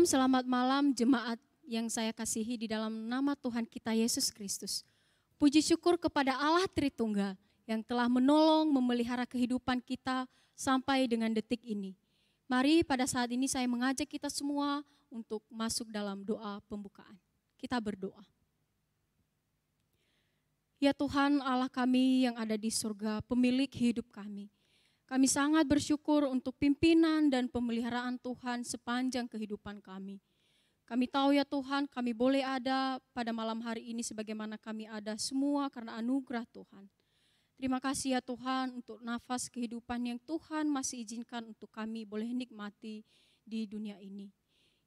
Shalom, selamat malam jemaat yang saya kasihi di dalam nama Tuhan kita Yesus Kristus. Puji syukur kepada Allah Tritunggal yang telah menolong memelihara kehidupan kita sampai dengan detik ini. Mari pada saat ini saya mengajak kita semua untuk masuk dalam doa pembukaan. Kita berdoa. Ya Tuhan Allah kami yang ada di surga, pemilik hidup kami. Kami sangat bersyukur untuk pimpinan dan pemeliharaan Tuhan sepanjang kehidupan kami. Kami tahu ya Tuhan, kami boleh ada pada malam hari ini sebagaimana kami ada semua karena anugerah Tuhan. Terima kasih ya Tuhan untuk nafas kehidupan yang Tuhan masih izinkan untuk kami boleh nikmati di dunia ini.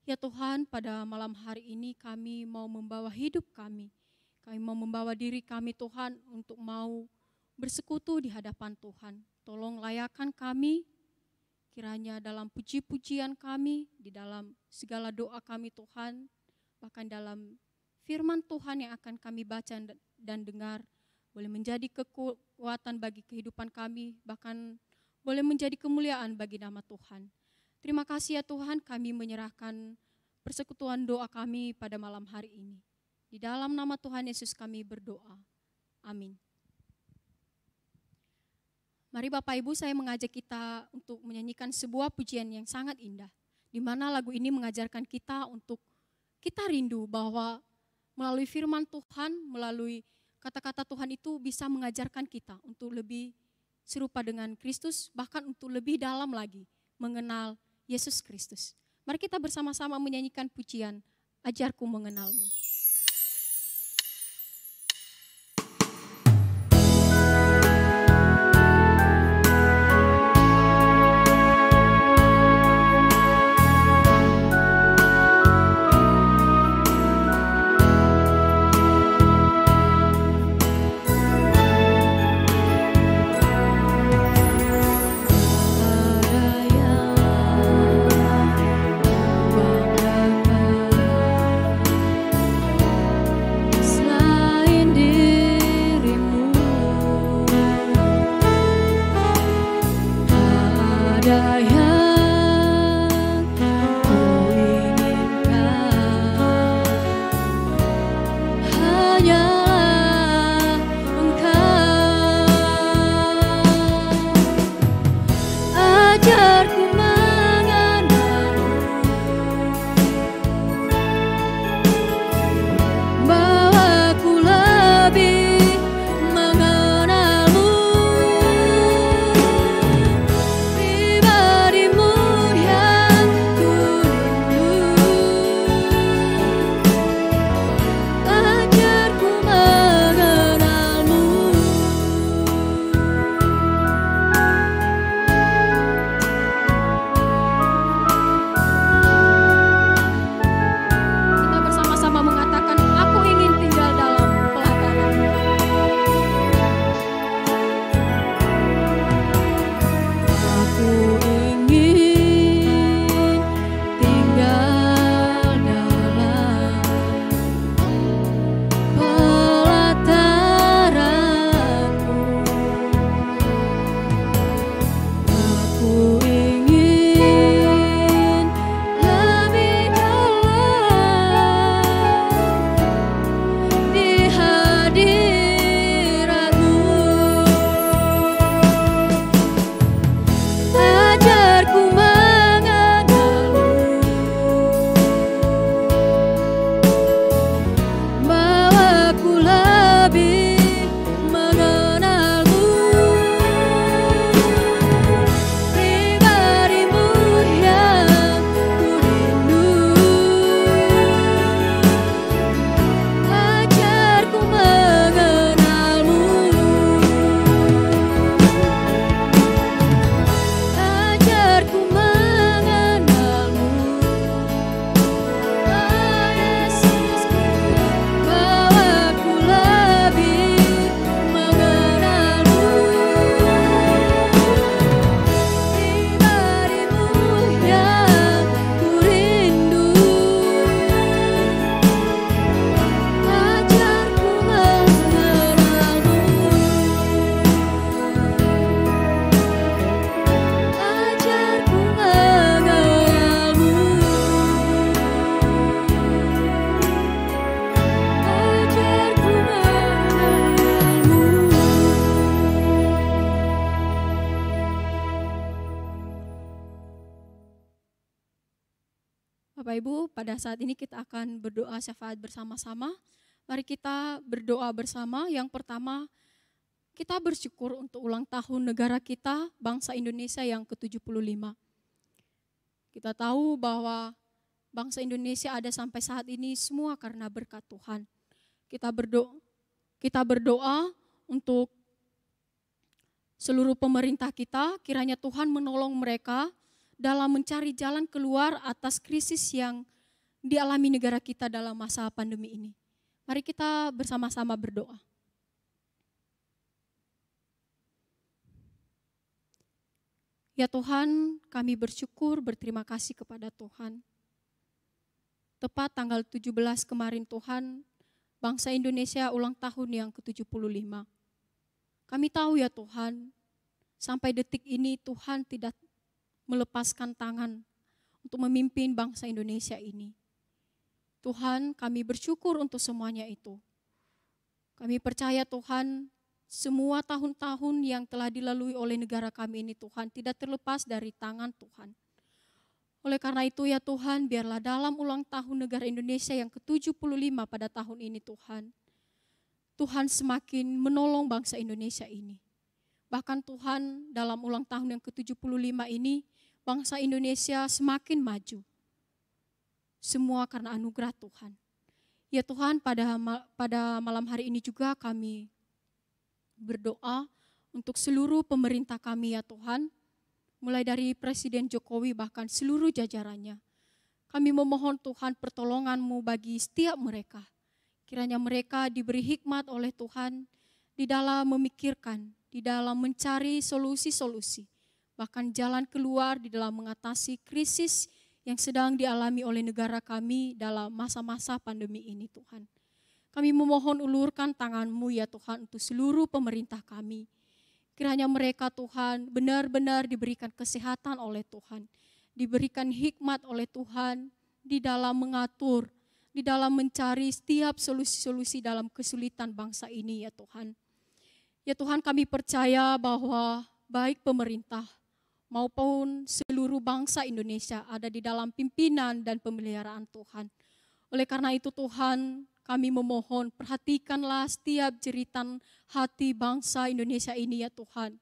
Ya Tuhan, pada malam hari ini kami mau membawa hidup kami. Kami mau membawa diri kami Tuhan untuk mau bersekutu di hadapan Tuhan. Tolong layakan kami, kiranya dalam puji-pujian kami, di dalam segala doa kami Tuhan, bahkan dalam firman Tuhan yang akan kami baca dan dengar, boleh menjadi kekuatan bagi kehidupan kami, bahkan boleh menjadi kemuliaan bagi nama Tuhan. Terima kasih ya Tuhan, kami menyerahkan persekutuan doa kami pada malam hari ini. Di dalam nama Tuhan Yesus kami berdoa. Amin. Mari Bapak Ibu, saya mengajak kita untuk menyanyikan sebuah pujian yang sangat indah. Di mana lagu ini mengajarkan kita untuk kita rindu bahwa melalui firman Tuhan, melalui kata-kata Tuhan itu bisa mengajarkan kita untuk lebih serupa dengan Kristus, bahkan untuk lebih dalam lagi mengenal Yesus Kristus. Mari kita bersama-sama menyanyikan pujian, Ajarku Mengenalmu. Ada yang Bapak Ibu, pada saat ini kita akan berdoa syafaat bersama-sama. Mari kita berdoa bersama. Yang pertama, kita bersyukur untuk ulang tahun negara kita, bangsa Indonesia yang ke-75. Kita tahu bahwa bangsa Indonesia ada sampai saat ini semua karena berkat Tuhan. Kita berdoa untuk seluruh pemerintah kita, kiranya Tuhan menolong mereka dalam mencari jalan keluar atas krisis yang dialami negara kita dalam masa pandemi ini. Mari kita bersama-sama berdoa. Ya Tuhan, kami bersyukur, berterima kasih kepada Tuhan. Tepat tanggal 17 kemarin Tuhan, bangsa Indonesia ulang tahun yang ke-75. Kami tahu ya Tuhan, sampai detik ini Tuhan tidak melepaskan tangan untuk memimpin bangsa Indonesia ini. Tuhan, kami bersyukur untuk semuanya itu. Kami percaya Tuhan, semua tahun-tahun yang telah dilalui oleh negara kami ini Tuhan, tidak terlepas dari tangan Tuhan. Oleh karena itu ya Tuhan, biarlah dalam ulang tahun negara Indonesia yang ke-75 pada tahun ini Tuhan, Tuhan semakin menolong bangsa Indonesia ini. Bahkan Tuhan dalam ulang tahun yang ke-75 ini, bangsa Indonesia semakin maju. Semua karena anugerah Tuhan. Ya Tuhan, pada malam hari ini juga kami berdoa untuk seluruh pemerintah kami ya Tuhan, mulai dari Presiden Jokowi bahkan seluruh jajarannya. Kami memohon Tuhan pertolongan-Mu bagi setiap mereka. Kiranya mereka diberi hikmat oleh Tuhan di dalam memikirkan, di dalam mencari solusi-solusi, bahkan jalan keluar di dalam mengatasi krisis yang sedang dialami oleh negara kami dalam masa-masa pandemi ini Tuhan. Kami memohon ulurkan tangan-Mu ya Tuhan untuk seluruh pemerintah kami. Kiranya mereka Tuhan benar-benar diberikan kesehatan oleh Tuhan, diberikan hikmat oleh Tuhan di dalam mengatur, di dalam mencari setiap solusi-solusi dalam kesulitan bangsa ini ya Tuhan. Ya Tuhan, kami percaya bahwa baik pemerintah maupun seluruh bangsa Indonesia ada di dalam pimpinan dan pemeliharaan Tuhan. Oleh karena itu Tuhan, kami memohon perhatikanlah setiap jeritan hati bangsa Indonesia ini ya Tuhan.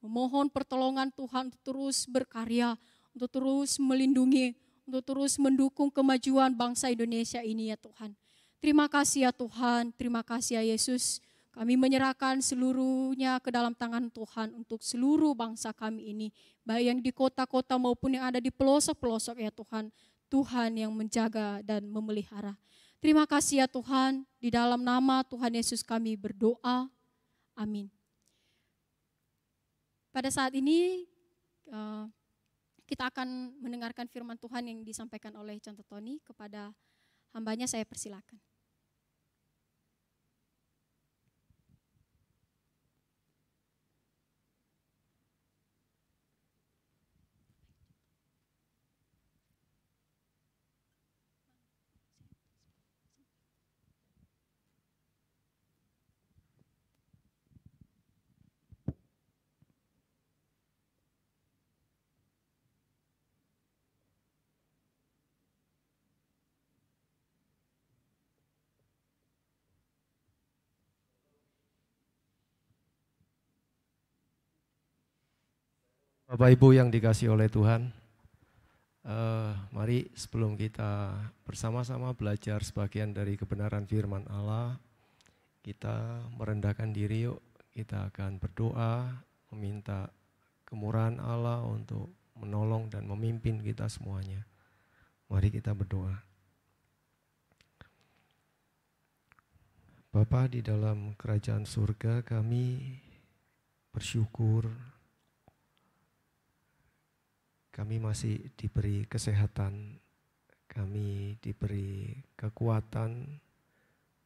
Memohon pertolongan Tuhan untuk terus berkarya, untuk terus melindungi, untuk terus mendukung kemajuan bangsa Indonesia ini ya Tuhan. Terima kasih ya Tuhan, terima kasih ya Yesus. Kami menyerahkan seluruhnya ke dalam tangan Tuhan untuk seluruh bangsa kami ini. Baik yang di kota-kota maupun yang ada di pelosok-pelosok ya Tuhan. Tuhan yang menjaga dan memelihara. Terima kasih ya Tuhan, di dalam nama Tuhan Yesus kami berdoa. Amin. Pada saat ini kita akan mendengarkan firman Tuhan yang disampaikan oleh Contoh Tony. Kepada hambanya saya persilakan. Bapak Ibu yang dikasihi oleh Tuhan, mari sebelum kita bersama-sama belajar sebagian dari kebenaran firman Allah, kita merendahkan diri yuk, kita akan berdoa, meminta kemurahan Allah untuk menolong dan memimpin kita semuanya. Mari kita berdoa. Bapa di dalam kerajaan surga, kami bersyukur kami masih diberi kesehatan, kami diberi kekuatan,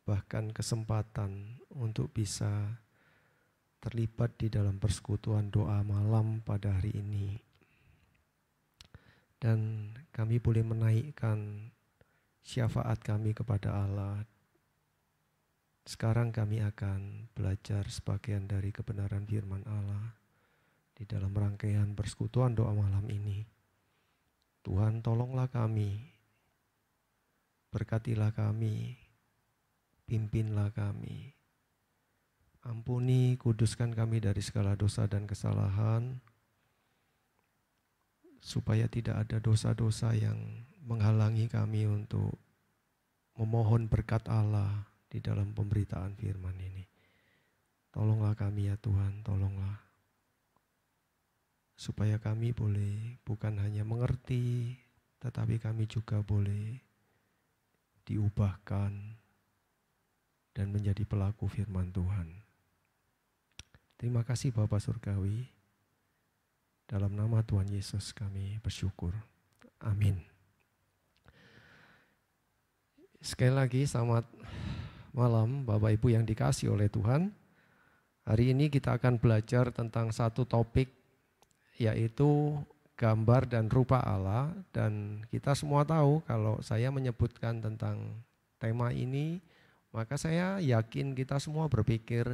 bahkan kesempatan untuk bisa terlibat di dalam persekutuan doa malam pada hari ini. Dan kami boleh menaikkan syafaat kami kepada Allah. Sekarang kami akan belajar sebagian dari kebenaran firman Allah di dalam rangkaian persekutuan doa malam ini. Tuhan, tolonglah kami berkatilah kami, pimpinlah kami. Ampuni, kuduskan kami dari segala dosa dan kesalahan, supaya tidak ada dosa-dosa yang menghalangi kami untuk memohon berkat Allah di dalam pemberitaan firman ini. Tolonglah kami ya Tuhan, tolonglah. Supaya kami boleh bukan hanya mengerti, tetapi kami juga boleh diubahkan dan menjadi pelaku firman Tuhan. Terima kasih Bapa Surgawi. Dalam nama Tuhan Yesus kami bersyukur. Amin. Sekali lagi selamat malam Bapak Ibu yang dikasihi oleh Tuhan. Hari ini kita akan belajar tentang satu topik, yaitu gambar dan rupa Allah. Dan kita semua tahu kalau saya menyebutkan tentang tema ini, maka saya yakin kita semua berpikir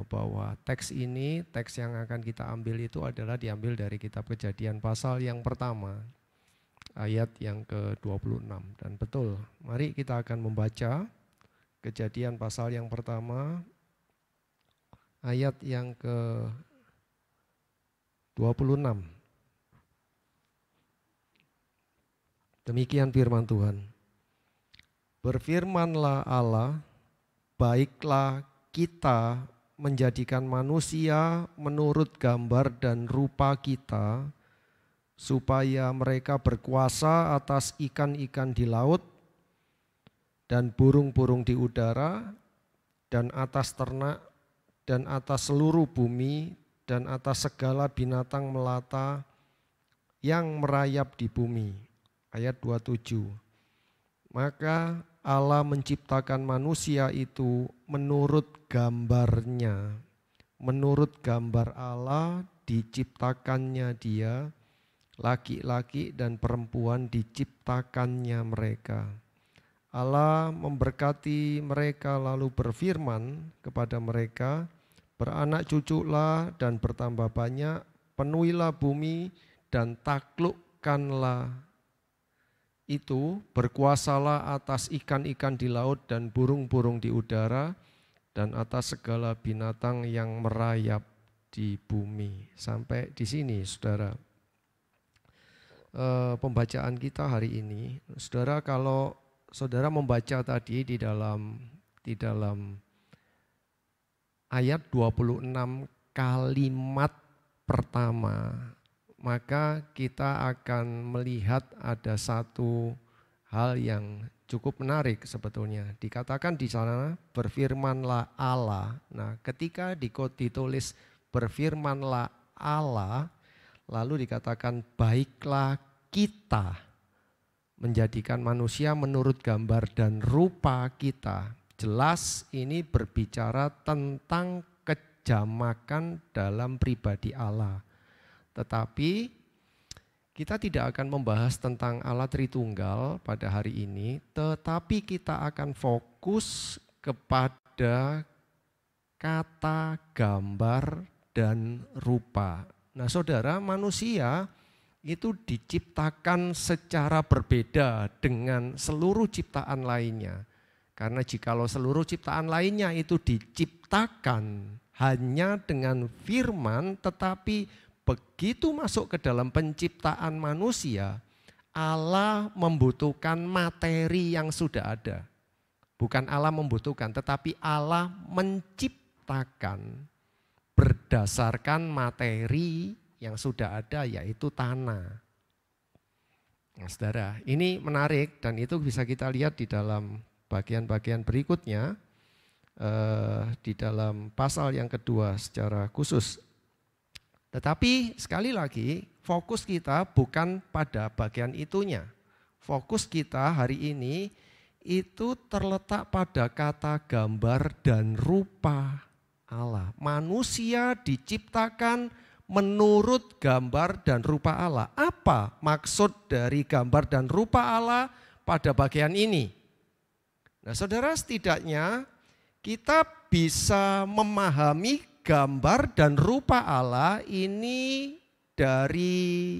bahwa teks ini, teks yang akan kita ambil itu adalah diambil dari kitab Kejadian pasal yang pertama, ayat yang ke-26. Dan betul, mari kita akan membaca Kejadian pasal yang pertama, ayat yang ke-26. Demikian firman Tuhan. Berfirmanlah Allah, baiklah kita menjadikan manusia menurut gambar dan rupa kita, supaya mereka berkuasa atas ikan-ikan di laut, dan burung-burung di udara, dan atas ternak, dan atas seluruh bumi, dan atas segala binatang melata yang merayap di bumi. Ayat 27. Maka Allah menciptakan manusia itu menurut gambarnya. Menurut gambar Allah diciptakannya dia, laki-laki dan perempuan diciptakannya mereka. Allah memberkati mereka lalu berfirman kepada mereka, beranak cuculah dan bertambah banyak, penuhilah bumi dan taklukkanlah itu, berkuasalah atas ikan-ikan di laut dan burung-burung di udara dan atas segala binatang yang merayap di bumi. Sampai di sini saudara pembacaan kita hari ini. Saudara, kalau saudara membaca tadi di dalam ayat 26 kalimat pertama, maka kita akan melihat ada satu hal yang cukup menarik sebetulnya. Dikatakan di sana berfirmanlah Allah. Nah, ketika ditulis berfirmanlah Allah, lalu dikatakan baiklah kita menjadikan manusia menurut gambar dan rupa kita. Jelas ini berbicara tentang kejamakan dalam pribadi Allah. Tetapi kita tidak akan membahas tentang Allah Tritunggal pada hari ini, tetapi kita akan fokus kepada kata gambar dan rupa. Nah saudara, manusia itu diciptakan secara berbeda dengan seluruh ciptaan lainnya. Karena jikalau seluruh ciptaan lainnya itu diciptakan hanya dengan firman, tetapi begitu masuk ke dalam penciptaan manusia, Allah membutuhkan materi yang sudah ada. Bukan Allah membutuhkan, tetapi Allah menciptakan berdasarkan materi yang sudah ada, yaitu tanah. Nah, saudara, ini menarik dan itu bisa kita lihat di dalam bagian-bagian berikutnya, di dalam pasal yang kedua secara khusus. Tetapi sekali lagi fokus kita bukan pada bagian itunya. Fokus kita hari ini itu terletak pada kata gambar dan rupa Allah. Manusia diciptakan menurut gambar dan rupa Allah. Apa maksud dari gambar dan rupa Allah pada bagian ini? Nah saudara, setidaknya kita bisa memahami gambar dan rupa Allah ini dari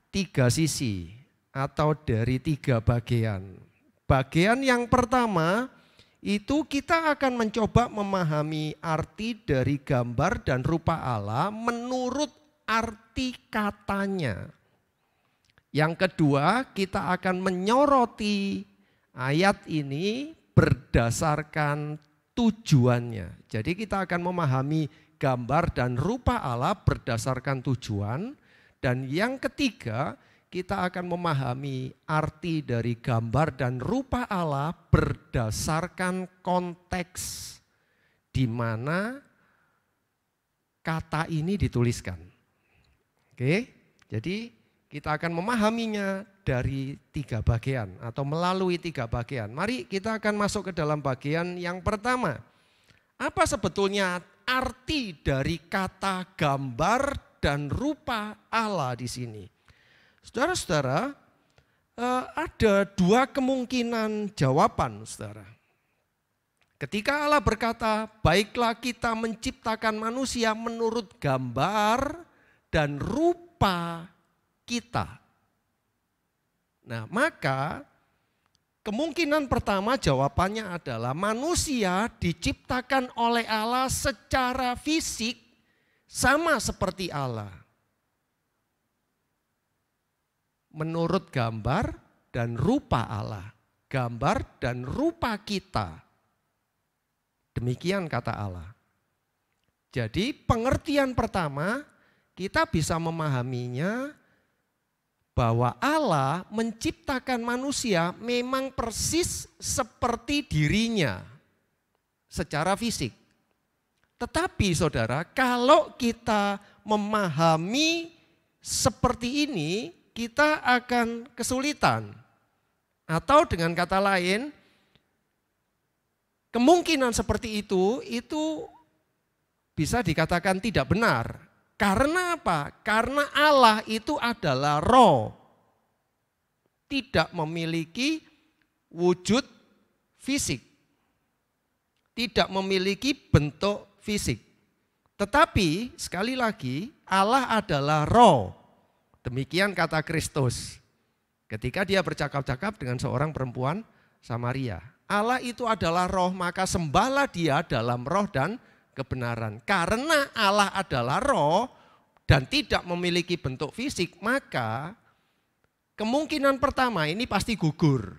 tiga sisi. atau dari 3 bagian. Bagian yang pertama itu kita akan mencoba memahami arti dari gambar dan rupa Allah menurut arti katanya. Yang kedua, kita akan menyoroti ayat ini berdasarkan tujuannya. Jadi kita akan memahami gambar dan rupa Allah berdasarkan tujuan. Dan yang ketiga, kita akan memahami arti dari gambar dan rupa Allah berdasarkan konteks di mana kata ini dituliskan. Oke, jadi kita akan memahaminya dari 3 bagian atau melalui 3 bagian. Mari kita akan masuk ke dalam bagian yang pertama. Apa sebetulnya arti dari kata gambar dan rupa Allah di sini? Saudara-saudara, ada 2 kemungkinan jawaban, saudara. Ketika Allah berkata, baiklah kita menciptakan manusia menurut gambar dan rupa kita. Nah, maka kemungkinan pertama jawabannya adalah manusia diciptakan oleh Allah secara fisik sama seperti Allah. Menurut gambar dan rupa Allah. Gambar dan rupa kita. Demikian kata Allah. Jadi pengertian pertama kita bisa memahaminya bahwa Allah menciptakan manusia memang persis seperti dirinya secara fisik. Tetapi saudara, kalau kita memahami seperti ini, kita akan kesulitan. Atau dengan kata lain, kemungkinan seperti itu bisa dikatakan tidak benar. Karena apa? Karena Allah itu adalah roh. Tidak memiliki wujud fisik. Tidak memiliki bentuk fisik. Tetapi sekali lagi Allah adalah roh. Demikian kata Kristus. Ketika dia bercakap-cakap dengan seorang perempuan Samaria. Allah itu adalah roh, maka sembahlah dia dalam roh dan kebenaran. Karena Allah adalah roh dan tidak memiliki bentuk fisik, maka kemungkinan pertama ini pasti gugur.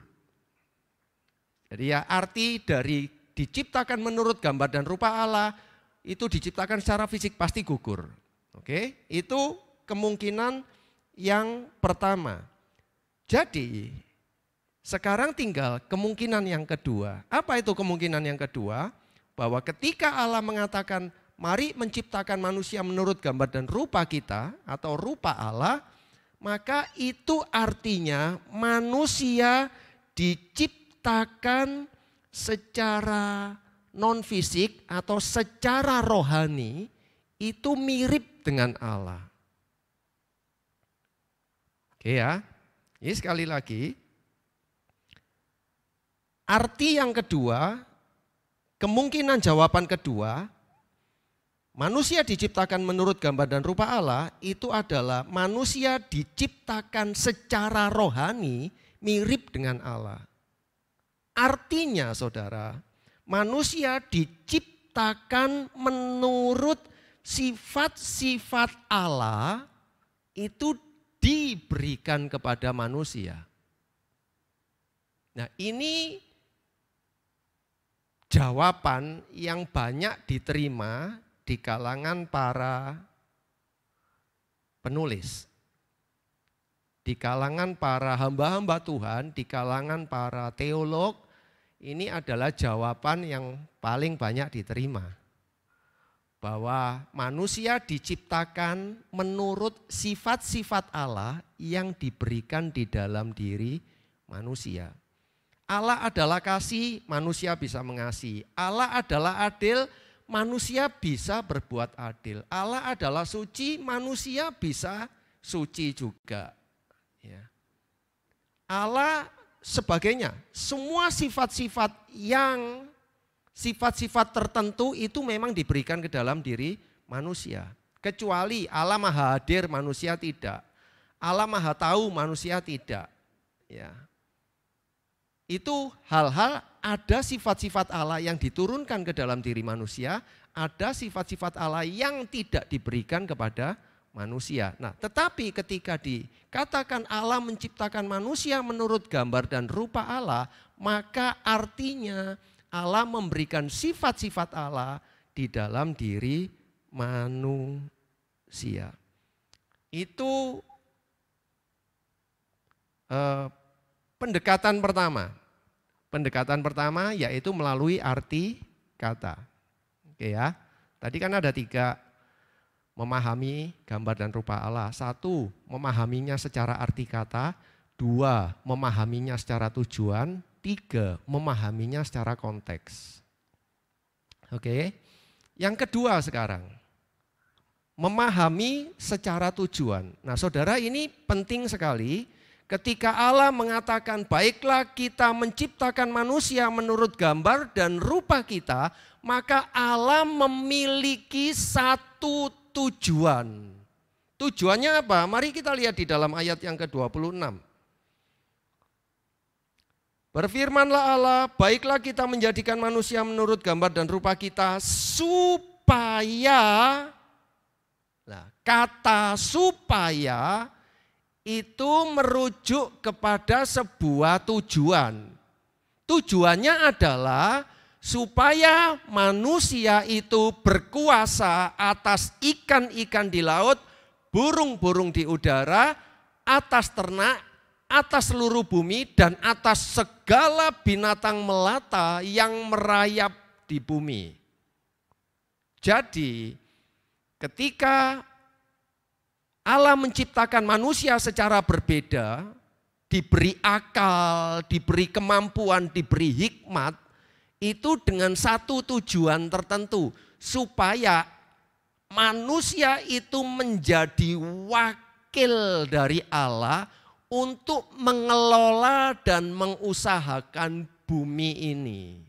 Jadi ya arti dari diciptakan menurut gambar dan rupa Allah itu diciptakan secara fisik pasti gugur. Oke, itu kemungkinan yang pertama. Jadi sekarang tinggal kemungkinan yang kedua. Apa itu kemungkinan yang kedua? Bahwa ketika Allah mengatakan mari menciptakan manusia menurut gambar dan rupa kita atau rupa Allah, maka itu artinya manusia diciptakan secara non fisik atau secara rohani itu mirip dengan Allah. Oke ya, ini sekali lagi. Arti yang kedua, kemungkinan jawaban kedua, manusia diciptakan menurut gambar dan rupa Allah itu adalah manusia diciptakan secara rohani mirip dengan Allah. Artinya saudara, manusia diciptakan menurut sifat-sifat Allah itu diberikan kepada manusia. Nah ini jawaban yang banyak diterima di kalangan para penulis, di kalangan para hamba-hamba Tuhan, di kalangan para teolog, ini adalah jawaban yang paling banyak diterima. Bahwa manusia diciptakan menurut sifat-sifat Allah yang diberikan di dalam diri manusia. Allah adalah kasih, manusia bisa mengasihi. Allah adalah adil, manusia bisa berbuat adil. Allah adalah suci, manusia bisa suci juga. Ya. Allah sebagainya, semua sifat-sifat yang sifat-sifat tertentu itu memang diberikan ke dalam diri manusia. Kecuali Allah maha hadir, manusia tidak. Allah maha tahu, manusia tidak. Ya. Itu hal-hal, ada sifat-sifat Allah yang diturunkan ke dalam diri manusia, ada sifat-sifat Allah yang tidak diberikan kepada manusia. Nah, tetapi ketika dikatakan Allah menciptakan manusia menurut gambar dan rupa Allah, maka artinya Allah memberikan sifat-sifat Allah di dalam diri manusia. Itu pendekatan pertama. Pendekatan pertama yaitu melalui arti kata. Oke ya, tadi kan ada 3, memahami gambar dan rupa Allah. 1, memahaminya secara arti kata. 2, memahaminya secara tujuan. 3, memahaminya secara konteks. Oke, yang kedua sekarang, memahami secara tujuan. Nah saudara, ini penting sekali. Ketika Allah mengatakan, baiklah kita menciptakan manusia menurut gambar dan rupa kita, maka Allah memiliki satu tujuan. Tujuannya apa? Mari kita lihat di dalam ayat yang ke-26. Berfirmanlah Allah, baiklah kita menjadikan manusia menurut gambar dan rupa kita supaya, nah, kata supaya itu merujuk kepada sebuah tujuan. Tujuannya adalah supaya manusia itu berkuasa atas ikan-ikan di laut, burung-burung di udara, atas ternak, atas seluruh bumi, dan atas segala binatang melata yang merayap di bumi. Jadi ketika Allah menciptakan manusia secara berbeda, diberi akal, diberi kemampuan, diberi hikmat, itu dengan satu tujuan tertentu, supaya manusia itu menjadi wakil dari Allah untuk mengelola dan mengusahakan bumi ini.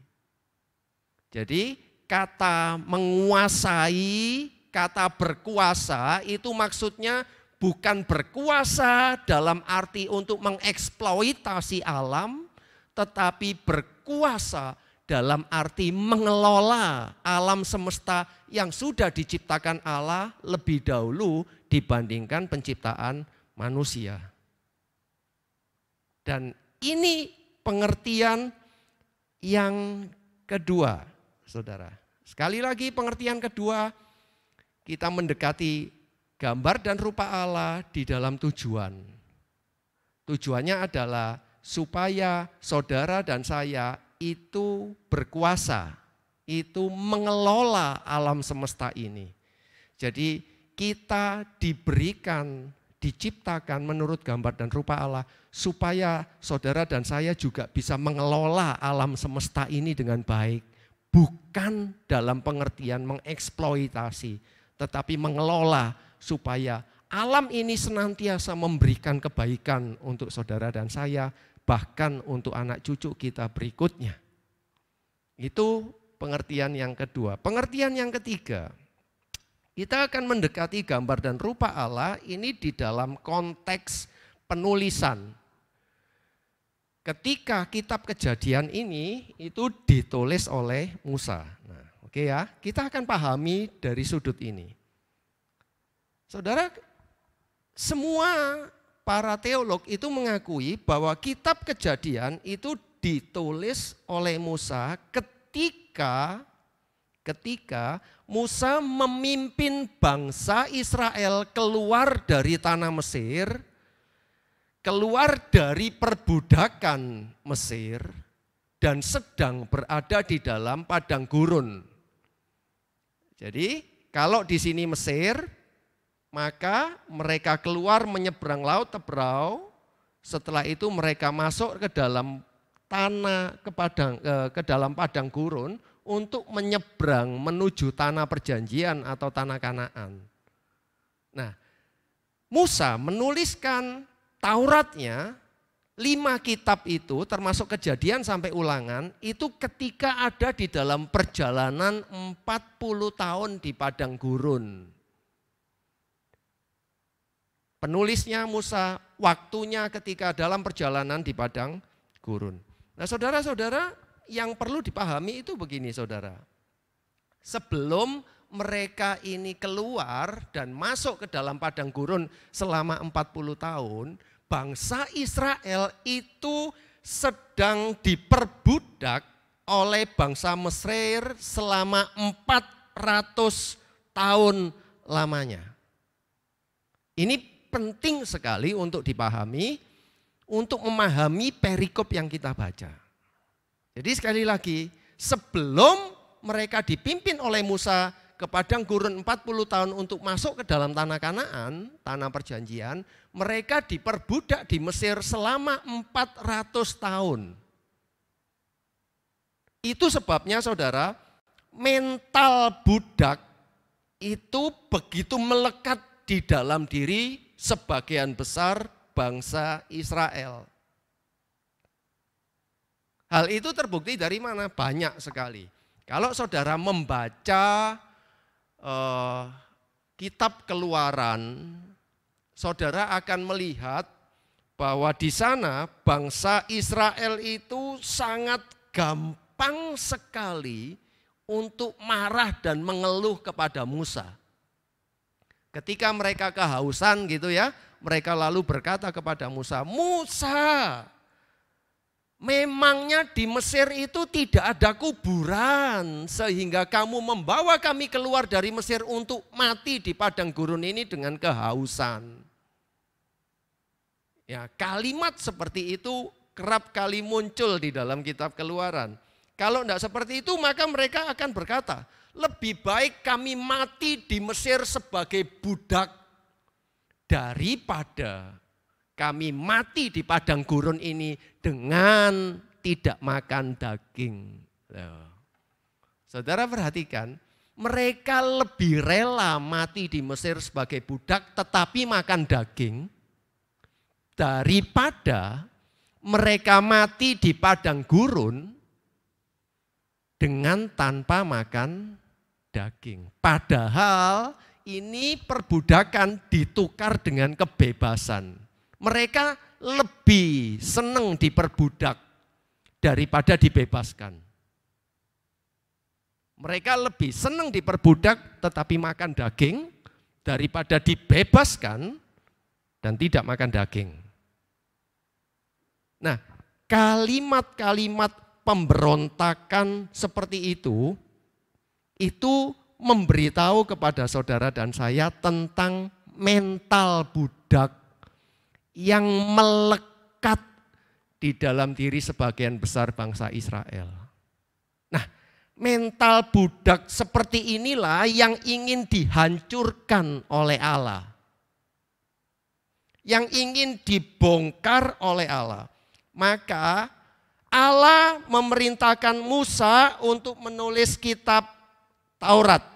Jadi kata menguasai, kata berkuasa itu maksudnya bukan berkuasa dalam arti untuk mengeksploitasi alam, tetapi berkuasa dalam arti mengelola alam semesta yang sudah diciptakan Allah lebih dahulu dibandingkan penciptaan manusia. Dan ini pengertian yang kedua, saudara. Sekali lagi pengertian kedua, kita mendekati gambar dan rupa Allah di dalam tujuan. Tujuannya adalah supaya saudara dan saya itu berkuasa, itu mengelola alam semesta ini. Jadi kita diberikan, diciptakan menurut gambar dan rupa Allah supaya saudara dan saya juga bisa mengelola alam semesta ini dengan baik. Bukan dalam pengertian mengeksploitasi, tetapi mengelola supaya alam ini senantiasa memberikan kebaikan untuk saudara dan saya, bahkan untuk anak cucu kita berikutnya. Itu pengertian yang kedua. Pengertian yang ketiga, kita akan mendekati gambar dan rupa Allah ini di dalam konteks penulisan. Ketika kitab Kejadian ini itu ditulis oleh Musa. Nah, oke ya, kita akan pahami dari sudut ini. Saudara, semua para teolog itu mengakui bahwa kitab Kejadian itu ditulis oleh Musa ketika Musa memimpin bangsa Israel keluar dari tanah Mesir, keluar dari perbudakan Mesir, dan sedang berada di dalam padang gurun. Jadi kalau di sini Mesir, maka mereka keluar menyeberang laut Tebrau. Setelah itu mereka masuk ke dalam tanah, ke dalam padang gurun untuk menyeberang menuju tanah perjanjian atau tanah Kanaan. Nah, Musa menuliskan Tauratnya, 5 kitab itu termasuk Kejadian sampai Ulangan, itu ketika ada di dalam perjalanan 40 tahun di padang gurun. Penulisnya Musa, waktunya ketika dalam perjalanan di padang gurun. Nah saudara-saudara, yang perlu dipahami itu begini saudara. Sebelum mereka ini keluar dan masuk ke dalam padang gurun selama 40 tahun, bangsa Israel itu sedang diperbudak oleh bangsa Mesir selama 400 tahun lamanya. Ini penting sekali untuk dipahami, untuk memahami perikop yang kita baca. Jadi sekali lagi, sebelum mereka dipimpin oleh Musa ke padang gurun 40 tahun untuk masuk ke dalam tanah Kanaan, tanah perjanjian, mereka diperbudak di Mesir selama 400 tahun. Itu sebabnya saudara, mental budak itu begitu melekat di dalam diri sebagian besar bangsa Israel. Hal itu terbukti dari mana? Banyak sekali. Kalau saudara membaca kitab Keluaran, saudara akan melihat bahwa di sana bangsa Israel itu sangat gampang sekali untuk marah dan mengeluh kepada Musa. Ketika mereka kehausan gitu ya, mereka lalu berkata kepada Musa, Musa, memangnya di Mesir itu tidak ada kuburan sehingga kamu membawa kami keluar dari Mesir untuk mati di padang gurun ini dengan kehausan. Ya, kalimat seperti itu kerap kali muncul di dalam kitab Keluaran. Kalau tidak seperti itu maka mereka akan berkata, lebih baik kami mati di Mesir sebagai budak daripada kami mati di padang gurun ini dengan tidak makan daging. Saudara perhatikan, mereka lebih rela mati di Mesir sebagai budak tetapi makan daging daripada mereka mati di padang gurun dengan tanpa makan daging. Padahal ini perbudakan ditukar dengan kebebasan. Mereka lebih senang diperbudak daripada dibebaskan. Mereka lebih senang diperbudak tetapi makan daging daripada dibebaskan dan tidak makan daging. Nah, kalimat-kalimat pemberontakan seperti itu memberitahu kepada saudara dan saya tentang mental budak yang melekat di dalam diri sebagian besar bangsa Israel. Nah, mental budak seperti inilah yang ingin dihancurkan oleh Allah. Yang ingin dibongkar oleh Allah. Maka Allah memerintahkan Musa untuk menulis kitab Taurat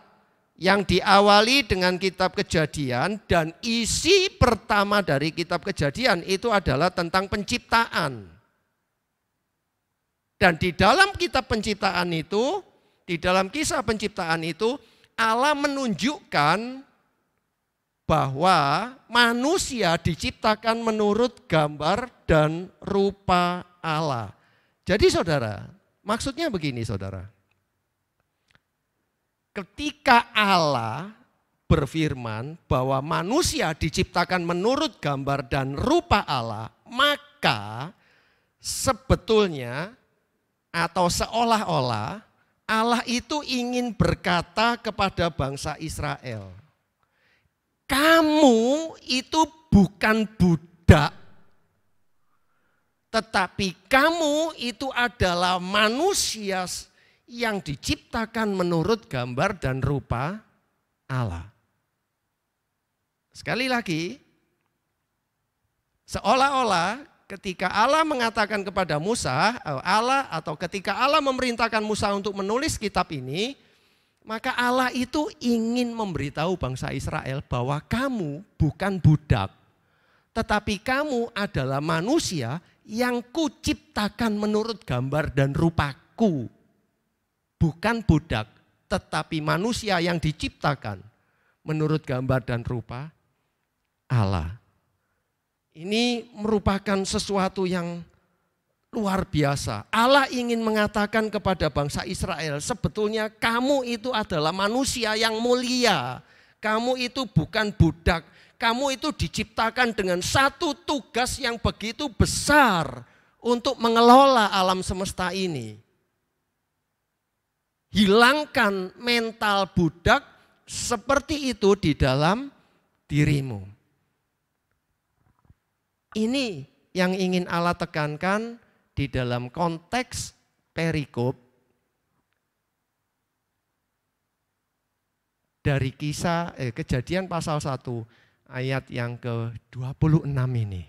yang diawali dengan kitab Kejadian, dan isi pertama dari kitab Kejadian itu adalah tentang penciptaan. Dan di dalam kitab penciptaan itu, di dalam kisah penciptaan itu, Allah menunjukkan bahwa manusia diciptakan menurut gambar dan rupa Allah. Jadi saudara, maksudnya begini saudara. Ketika Allah berfirman bahwa manusia diciptakan menurut gambar dan rupa Allah, maka sebetulnya atau seolah-olah Allah itu ingin berkata kepada bangsa Israel, kamu itu bukan budak, tetapi kamu itu adalah manusia yang diciptakan menurut gambar dan rupa Allah. Sekali lagi, seolah-olah ketika Allah mengatakan kepada Musa, ketika Allah memerintahkan Musa untuk menulis kitab ini, maka Allah itu ingin memberitahu bangsa Israel bahwa kamu bukan budak, tetapi kamu adalah manusia yang kuciptakan menurut gambar dan rupaku. Bukan budak, tetapi manusia yang diciptakan menurut gambar dan rupa Allah. Ini merupakan sesuatu yang luar biasa. Allah ingin mengatakan kepada bangsa Israel, sebetulnya kamu itu adalah manusia yang mulia. Kamu itu bukan budak. Kamu itu diciptakan dengan satu tugas yang begitu besar untuk mengelola alam semesta ini. Hilangkan mental budak seperti itu di dalam dirimu. Ini yang ingin Allah tekankan di dalam konteks perikop dari Kejadian pasal 1 ayat yang ke-26 ini.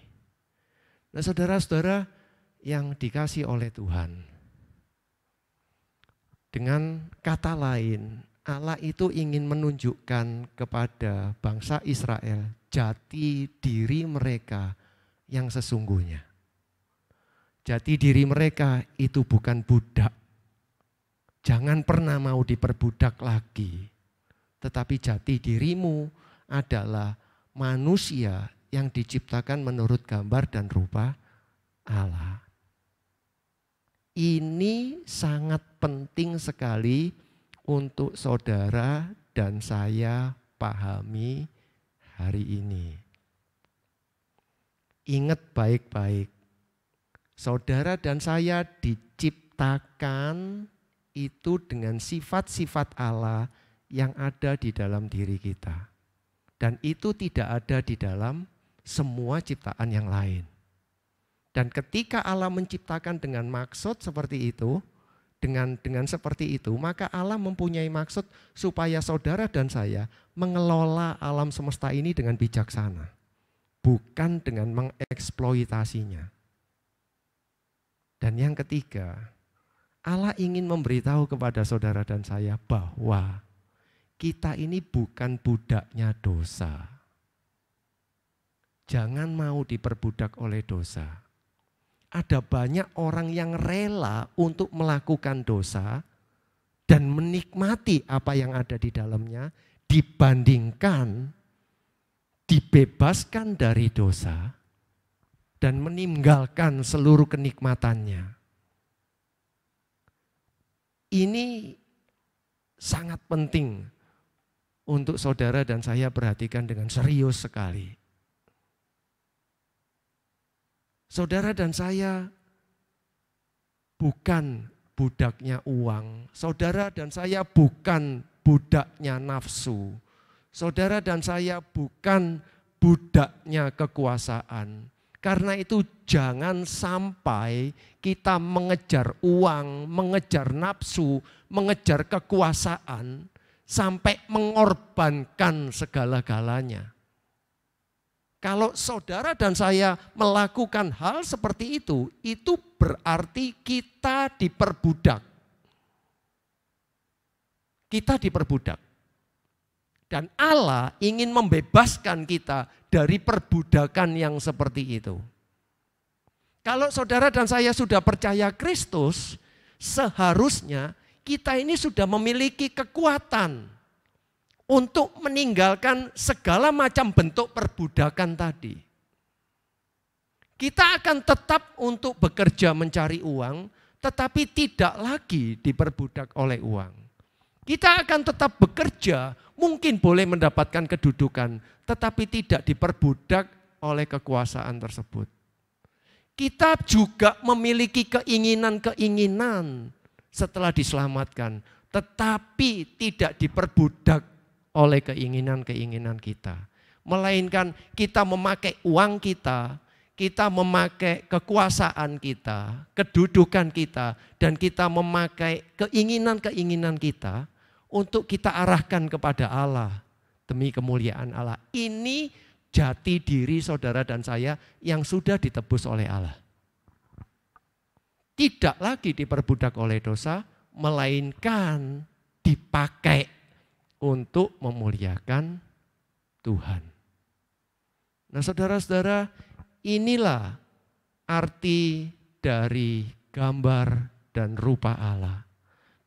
Nah, saudara-saudara yang dikasih oleh Tuhan. Dengan kata lain, Allah itu ingin menunjukkan kepada bangsa Israel jati diri mereka yang sesungguhnya. Jati diri mereka itu bukan budak. Jangan pernah mau diperbudak lagi. Tetapi jati dirimu adalah manusia yang diciptakan menurut gambar dan rupa Allah. Ini sangat penting sekali untuk saudara dan saya pahami hari ini. Ingat baik-baik, saudara dan saya diciptakan itu dengan sifat-sifat Allah yang ada di dalam diri kita. Dan itu tidak ada di dalam semua ciptaan yang lain. Dan ketika Allah menciptakan dengan maksud seperti itu, dengan seperti itu, maka Allah mempunyai maksud supaya saudara dan saya mengelola alam semesta ini dengan bijaksana. Bukan dengan mengeksploitasinya. Dan yang ketiga, Allah ingin memberitahu kepada saudara dan saya bahwa kita ini bukan budaknya dosa. Jangan mau diperbudak oleh dosa. Ada banyak orang yang rela untuk melakukan dosa dan menikmati apa yang ada di dalamnya dibandingkan dibebaskan dari dosa dan meninggalkan seluruh kenikmatannya. Ini sangat penting untuk saudara dan saya perhatikan dengan serius sekali. Saudara dan saya bukan budaknya uang. Saudara dan saya bukan budaknya nafsu. Saudara dan saya bukan budaknya kekuasaan. Karena itu jangan sampai kita mengejar uang, mengejar nafsu, mengejar kekuasaan sampai mengorbankan segala-galanya. Kalau saudara dan saya melakukan hal seperti itu berarti kita diperbudak. Kita diperbudak. Dan Allah ingin membebaskan kita dari perbudakan yang seperti itu. Kalau saudara dan saya sudah percaya Kristus, seharusnya kita ini sudah memiliki kekuatan untuk meninggalkan segala macam bentuk perbudakan tadi. Kita akan tetap untuk bekerja mencari uang, tetapi tidak lagi diperbudak oleh uang. Kita akan tetap bekerja, mungkin boleh mendapatkan kedudukan, tetapi tidak diperbudak oleh kekuasaan tersebut. Kita juga memiliki keinginan-keinginan setelah diselamatkan, tetapi tidak diperbudak oleh keinginan-keinginan kita. Melainkan kita memakai uang kita memakai kekuasaan kita, kedudukan kita, dan kita memakai keinginan-keinginan kita untuk kita arahkan kepada Allah demi kemuliaan Allah. Ini jati diri saudara dan saya yang sudah ditebus oleh Allah. Tidak lagi diperbudak oleh dosa, melainkan dipakai untuk memuliakan Tuhan. Nah, saudara-saudara, inilah arti dari gambar dan rupa Allah.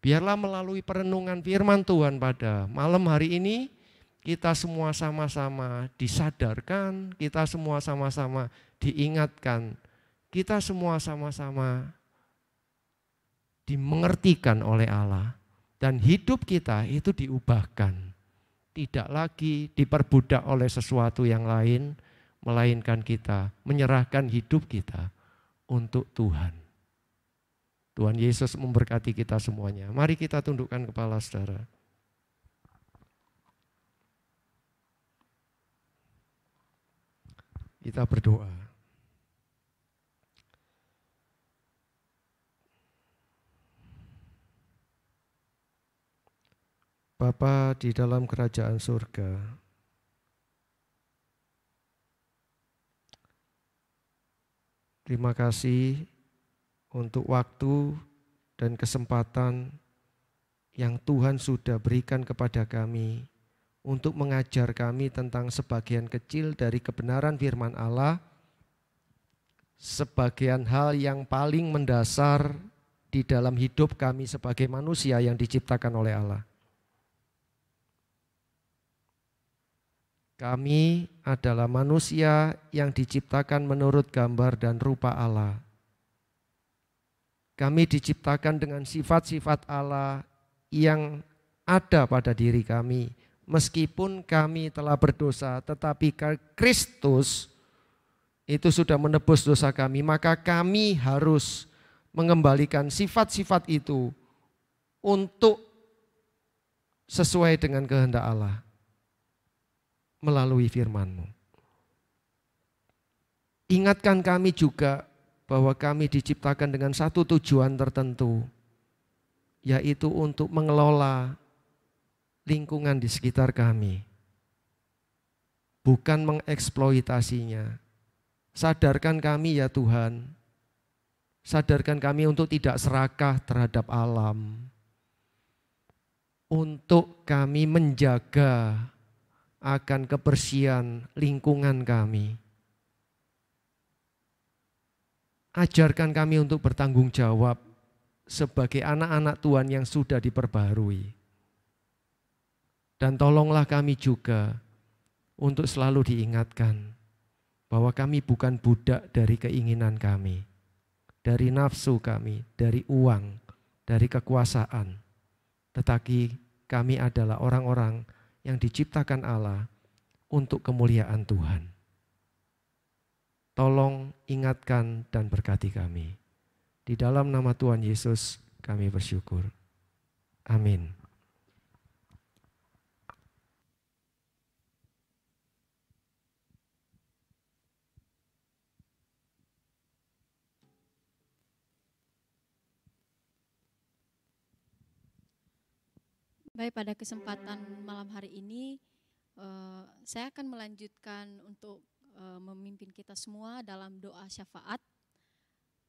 Biarlah melalui perenungan firman Tuhan pada malam hari ini, kita semua sama-sama disadarkan, kita semua sama-sama diingatkan, kita semua sama-sama dimengertikan oleh Allah. Dan hidup kita itu diubahkan. Tidak lagi diperbudak oleh sesuatu yang lain, melainkan kita menyerahkan hidup kita untuk Tuhan. Tuhan Yesus memberkati kita semuanya. Mari kita tundukkan kepala saudara. Kita berdoa. Bapa di dalam kerajaan surga, terima kasih untuk waktu dan kesempatan yang Tuhan sudah berikan kepada kami untuk mengajar kami tentang sebagian kecil dari kebenaran firman Allah, sebagian hal yang paling mendasar di dalam hidup kami sebagai manusia yang diciptakan oleh Allah. Kami adalah manusia yang diciptakan menurut gambar dan rupa Allah. Kami diciptakan dengan sifat-sifat Allah yang ada pada diri kami. Meskipun kami telah berdosa, tetapi Kristus itu sudah menebus dosa kami, maka kami harus mengembalikan sifat-sifat itu untuk sesuai dengan kehendak Allah melalui firman-Mu. Ingatkan kami juga bahwa kami diciptakan dengan satu tujuan tertentu, yaitu untuk mengelola lingkungan di sekitar kami, bukan mengeksploitasinya. Sadarkan kami ya Tuhan, sadarkan kami untuk tidak serakah terhadap alam, untuk kami menjaga akan kebersihan lingkungan kami. Ajarkan kami untuk bertanggung jawab sebagai anak-anak Tuhan yang sudah diperbaharui. Dan tolonglah kami juga untuk selalu diingatkan bahwa kami bukan budak dari keinginan kami, dari nafsu kami, dari uang, dari kekuasaan. Tetapi kami adalah orang-orang yang diciptakan Allah untuk kemuliaan Tuhan. Tolong ingatkan dan berkati kami. Di dalam nama Tuhan Yesus kami bersyukur. Amin. Baik, pada kesempatan malam hari ini saya akan melanjutkan untuk memimpin kita semua dalam doa syafaat.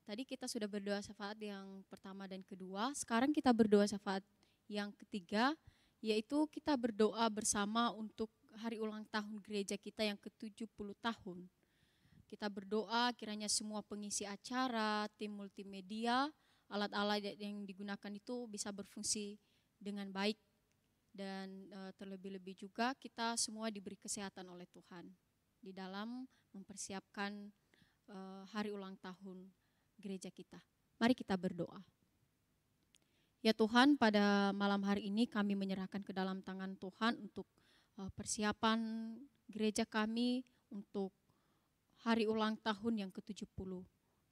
Tadi kita sudah berdoa syafaat yang pertama dan kedua, sekarang kita berdoa syafaat yang ketiga, yaitu kita berdoa bersama untuk hari ulang tahun gereja kita yang ke-70 tahun. Kita berdoa kiranya semua pengisi acara, tim multimedia, alat-alat yang digunakan itu bisa berfungsi dengan baik. Dan terlebih-lebih juga kita semua diberi kesehatan oleh Tuhan di dalam mempersiapkan hari ulang tahun gereja kita. Mari kita berdoa. Ya Tuhan, pada malam hari ini kami menyerahkan ke dalam tangan Tuhan untuk persiapan gereja kami untuk hari ulang tahun yang ke-70.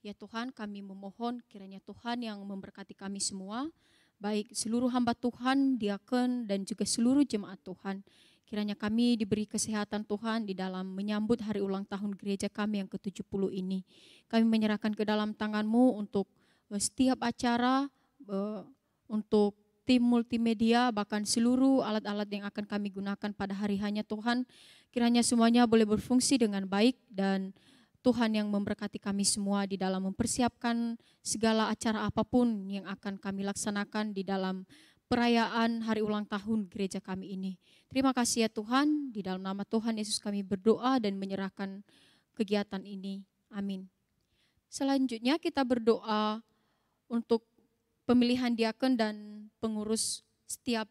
Ya Tuhan, kami memohon kiranya Tuhan yang memberkati kami semua, baik seluruh hamba Tuhan, diakon, dan juga seluruh jemaat Tuhan. Kiranya kami diberi kesehatan Tuhan di dalam menyambut hari ulang tahun gereja kami yang ke-70 ini. Kami menyerahkan ke dalam tangan-Mu untuk setiap acara, untuk tim multimedia, bahkan seluruh alat-alat yang akan kami gunakan pada hari hanya Tuhan. Kiranya semuanya boleh berfungsi dengan baik dan Tuhan yang memberkati kami semua di dalam mempersiapkan segala acara apapun yang akan kami laksanakan di dalam perayaan hari ulang tahun gereja kami ini. Terima kasih ya Tuhan, di dalam nama Tuhan Yesus kami berdoa dan menyerahkan kegiatan ini. Amin. Selanjutnya kita berdoa untuk pemilihan diakon dan pengurus setiap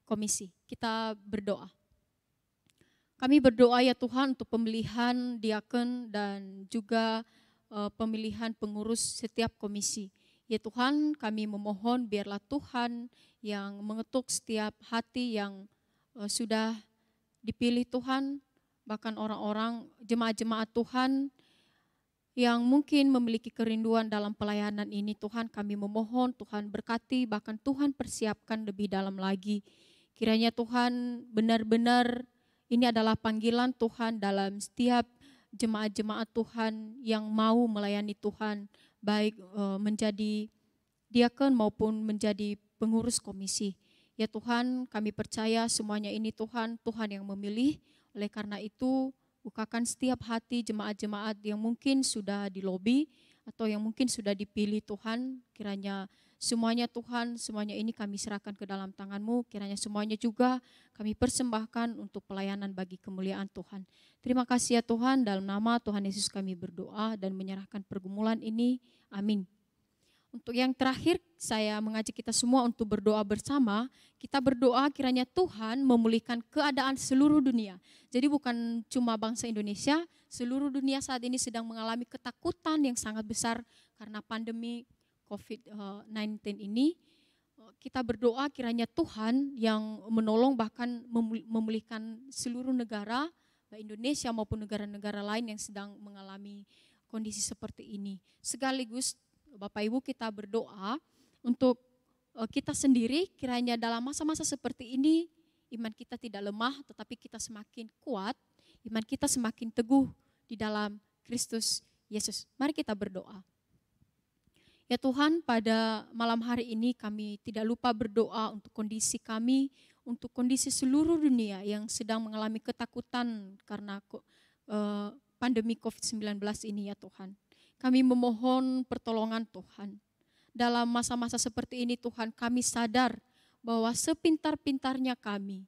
komisi. Kita berdoa. Kami berdoa ya Tuhan untuk pemilihan diakon dan juga pemilihan pengurus setiap komisi. Ya Tuhan, kami memohon biarlah Tuhan yang mengetuk setiap hati yang sudah dipilih Tuhan, bahkan orang-orang jemaat-jemaat Tuhan yang mungkin memiliki kerinduan dalam pelayanan ini. Tuhan, kami memohon Tuhan berkati, bahkan Tuhan persiapkan lebih dalam lagi. Kiranya Tuhan benar-benar ini adalah panggilan Tuhan dalam setiap jemaat-jemaat Tuhan yang mau melayani Tuhan, baik menjadi diakon maupun menjadi pengurus komisi. Ya Tuhan, kami percaya semuanya ini Tuhan yang memilih. Oleh karena itu, bukakan setiap hati jemaat-jemaat yang mungkin sudah di lobi atau yang mungkin sudah dipilih Tuhan. Kiranya semuanya Tuhan, semuanya ini kami serahkan ke dalam tangan-Mu. Kiranya semuanya juga kami persembahkan untuk pelayanan bagi kemuliaan Tuhan. Terima kasih ya Tuhan, dalam nama Tuhan Yesus kami berdoa dan menyerahkan pergumulan ini. Amin. Untuk yang terakhir, saya mengajak kita semua untuk berdoa bersama. Kita berdoa kiranya Tuhan memulihkan keadaan seluruh dunia. Jadi bukan cuma bangsa Indonesia, seluruh dunia saat ini sedang mengalami ketakutan yang sangat besar karena pandemi COVID-19 ini. Kita berdoa kiranya Tuhan yang menolong bahkan memulihkan seluruh negara, baik Indonesia maupun negara-negara lain yang sedang mengalami kondisi seperti ini. Sekaligus Bapak Ibu kita berdoa untuk kita sendiri, kiranya dalam masa-masa seperti ini iman kita tidak lemah tetapi kita semakin kuat, iman kita semakin teguh di dalam Kristus Yesus. Mari kita berdoa. Ya Tuhan, pada malam hari ini kami tidak lupa berdoa untuk kondisi kami, untuk kondisi seluruh dunia yang sedang mengalami ketakutan karena pandemi COVID-19 ini ya Tuhan. Kami memohon pertolongan Tuhan. Dalam masa-masa seperti ini Tuhan, kami sadar bahwa sepintar-pintarnya kami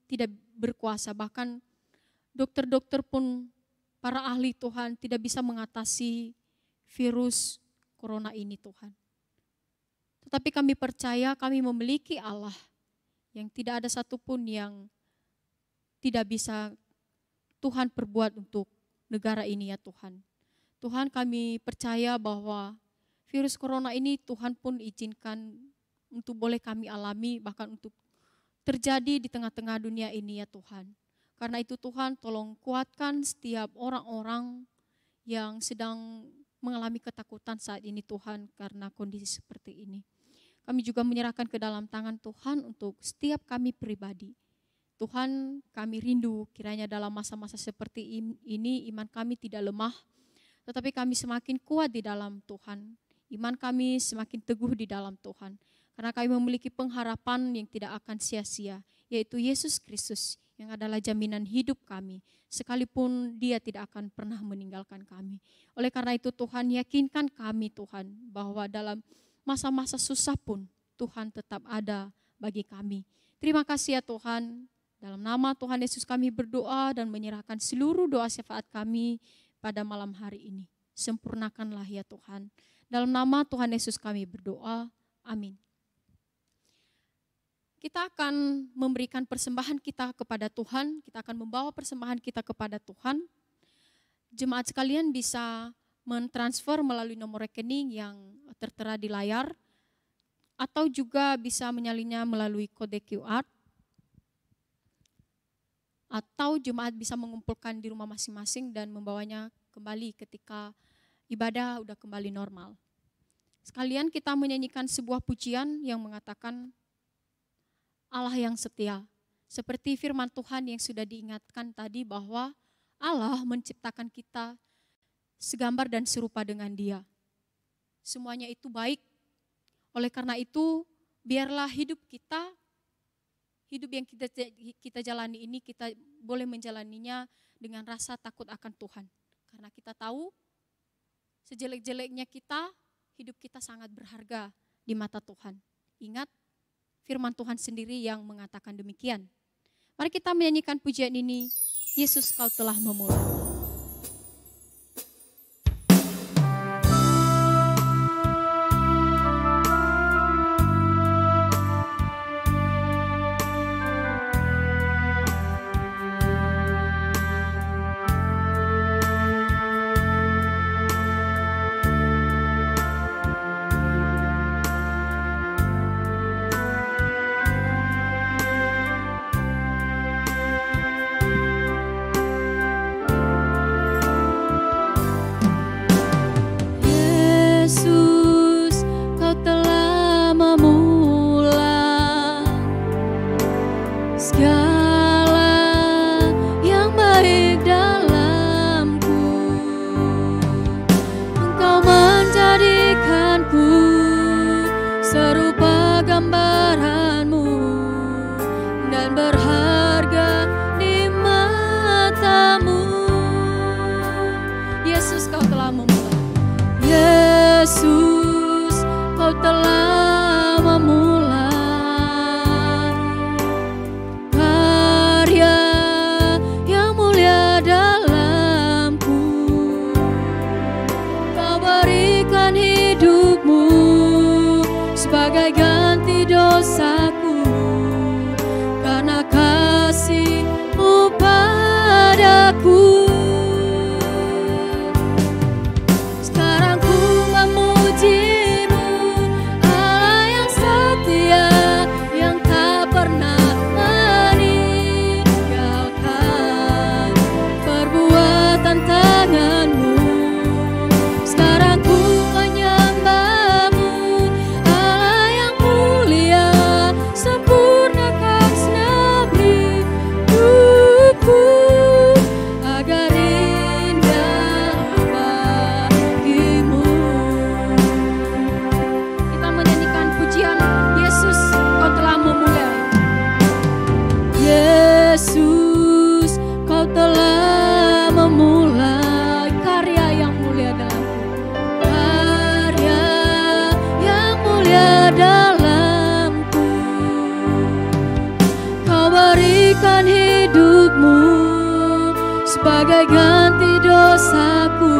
tidak berkuasa. Bahkan dokter-dokter pun, para ahli Tuhan tidak bisa mengatasi virus corona ini Tuhan. Tetapi kami percaya kami memiliki Allah yang tidak ada satupun yang tidak bisa Tuhan perbuat untuk negara ini ya Tuhan. Tuhan, kami percaya bahwa virus corona ini Tuhan pun izinkan untuk boleh kami alami, bahkan untuk terjadi di tengah-tengah dunia ini ya Tuhan. Karena itu Tuhan tolong kuatkan setiap orang-orang yang sedang mengalami ketakutan saat ini Tuhan karena kondisi seperti ini. Kami juga menyerahkan ke dalam tangan Tuhan untuk setiap kami pribadi. Tuhan, kami rindu kiranya dalam masa-masa seperti ini iman kami tidak lemah, tetapi kami semakin kuat di dalam Tuhan. Iman kami semakin teguh di dalam Tuhan. Karena kami memiliki pengharapan yang tidak akan sia-sia, yaitu Yesus Kristus yang adalah jaminan hidup kami. Sekalipun Dia tidak akan pernah meninggalkan kami. Oleh karena itu Tuhan, yakinkan kami Tuhan bahwa dalam masa-masa susah pun Tuhan tetap ada bagi kami. Terima kasih ya Tuhan. Dalam nama Tuhan Yesus kami berdoa dan menyerahkan seluruh doa syafaat kami pada malam hari ini. Sempurnakanlah ya Tuhan. Dalam nama Tuhan Yesus kami berdoa. Amin. Kita akan memberikan persembahan kita kepada Tuhan. Kita akan membawa persembahan kita kepada Tuhan. Jemaat sekalian bisa mentransfer melalui nomor rekening yang tertera di layar. Atau juga bisa menyalinnya melalui kode QR. Atau jemaat bisa mengumpulkan di rumah masing-masing dan membawanya kembali ketika ibadah udah kembali normal. Sekalian kita menyanyikan sebuah pujian yang mengatakan Allah yang setia. Seperti firman Tuhan yang sudah diingatkan tadi bahwa Allah menciptakan kita segambar dan serupa dengan Dia. Semuanya itu baik. Oleh karena itu biarlah hidup yang kita jalani ini, kita boleh menjalaninya dengan rasa takut akan Tuhan. Karena kita tahu sejelek-jeleknya kita, hidup kita sangat berharga di mata Tuhan. Ingat, firman Tuhan sendiri yang mengatakan demikian. Mari kita menyanyikan pujian ini, Yesus kau telah memulai. berikan hidupmu sebagai ganti dosaku,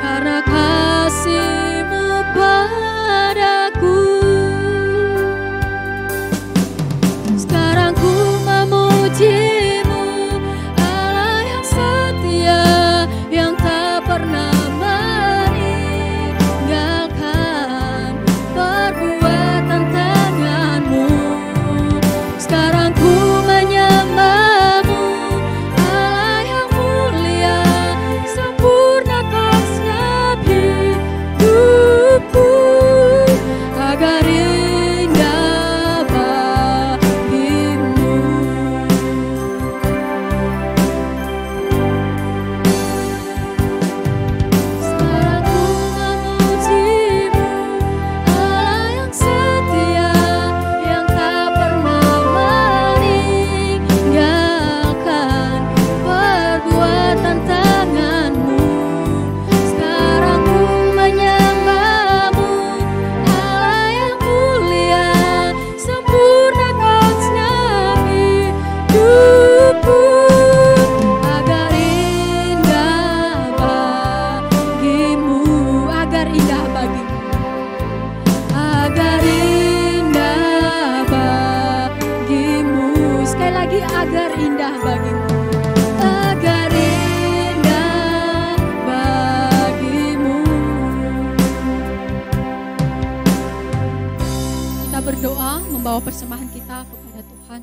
karena kasih-Mu padaku. Sekarang ku memuji-Mu, Allah yang setia, yang tak pernah meninggalkan perbuatan tangan-Mu. Sekarang ku menyembah-Mu, Allah yang mulia, sempurna kasih hidupku, agar indah bagimu. Sekarang ku memuji-Mu, Allah yang setia, yang tak pernah meninggalkan perbuatan tangan-Mu. Sekarang ku menyembah-Mu, Allah yang mulia, sempurna kasih hidupku, agar indah bagimu, agar indah bagimu, agar indah bagimu. Sekali lagi, agar indah bagimu, agar indah bagimu. Kita berdoa membawa persembahan kita kepada Tuhan.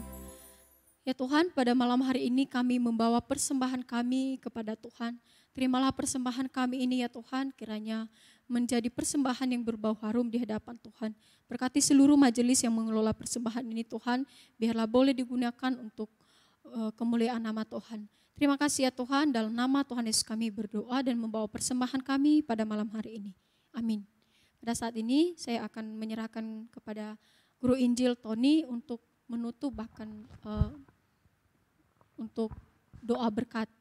Ya Tuhan, pada malam hari ini kami membawa persembahan kami kepada Tuhan. Terimalah persembahan kami ini ya Tuhan, kiranya menjadi persembahan yang berbau harum di hadapan Tuhan. Berkati seluruh majelis yang mengelola persembahan ini Tuhan, biarlah boleh digunakan untuk kemuliaan nama Tuhan. Terima kasih ya Tuhan, dalam nama Tuhan Yesus kami berdoa dan membawa persembahan kami pada malam hari ini. Amin. Pada saat ini saya akan menyerahkan kepada Guru Injil Tony untuk menutup bahkan untuk doa berkat.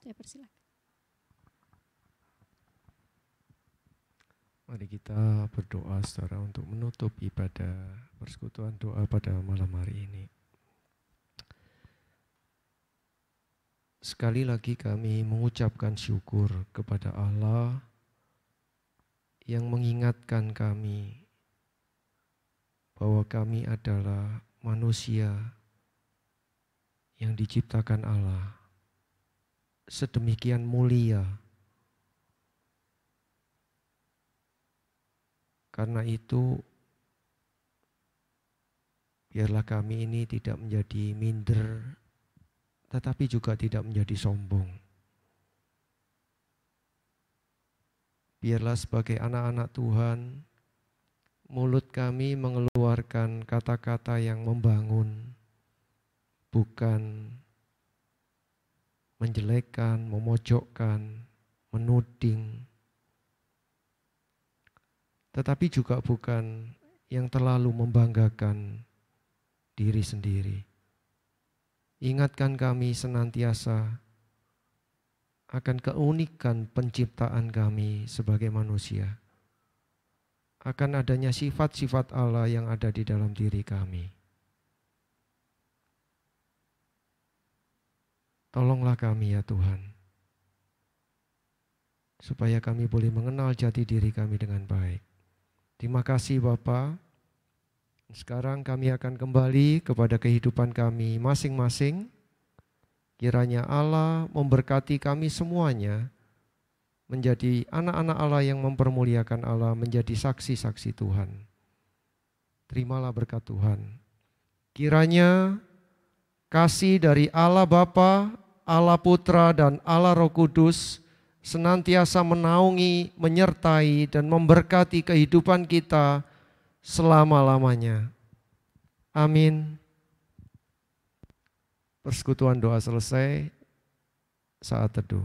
Saya persilakan. Mari kita berdoa saudara untuk menutup ibadah persekutuan doa pada malam hari ini. Sekali lagi kami mengucapkan syukur kepada Allah yang mengingatkan kami bahwa kami adalah manusia yang diciptakan Allah sedemikian mulia. Karena itu, biarlah kami ini tidak menjadi minder, tetapi juga tidak menjadi sombong. Biarlah sebagai anak-anak Tuhan, mulut kami mengeluarkan kata-kata yang membangun, bukan menjelekkan, memojokkan, menuding, tetapi juga bukan yang terlalu membanggakan diri sendiri. Ingatkan kami senantiasa akan keunikan penciptaan kami sebagai manusia, akan adanya sifat-sifat Allah yang ada di dalam diri kami. Tolonglah kami ya Tuhan, supaya kami boleh mengenal jati diri kami dengan baik. Terima kasih Bapa. Sekarang kami akan kembali kepada kehidupan kami masing-masing. Kiranya Allah memberkati kami semuanya menjadi anak-anak Allah yang mempermuliakan Allah, menjadi saksi-saksi Tuhan. Terimalah berkat Tuhan. Kiranya kasih dari Allah Bapa, Allah Putra dan Allah Roh Kudus senantiasa menaungi, menyertai dan memberkati kehidupan kita selama-lamanya. Amin. Persekutuan doa selesai, saat teduh.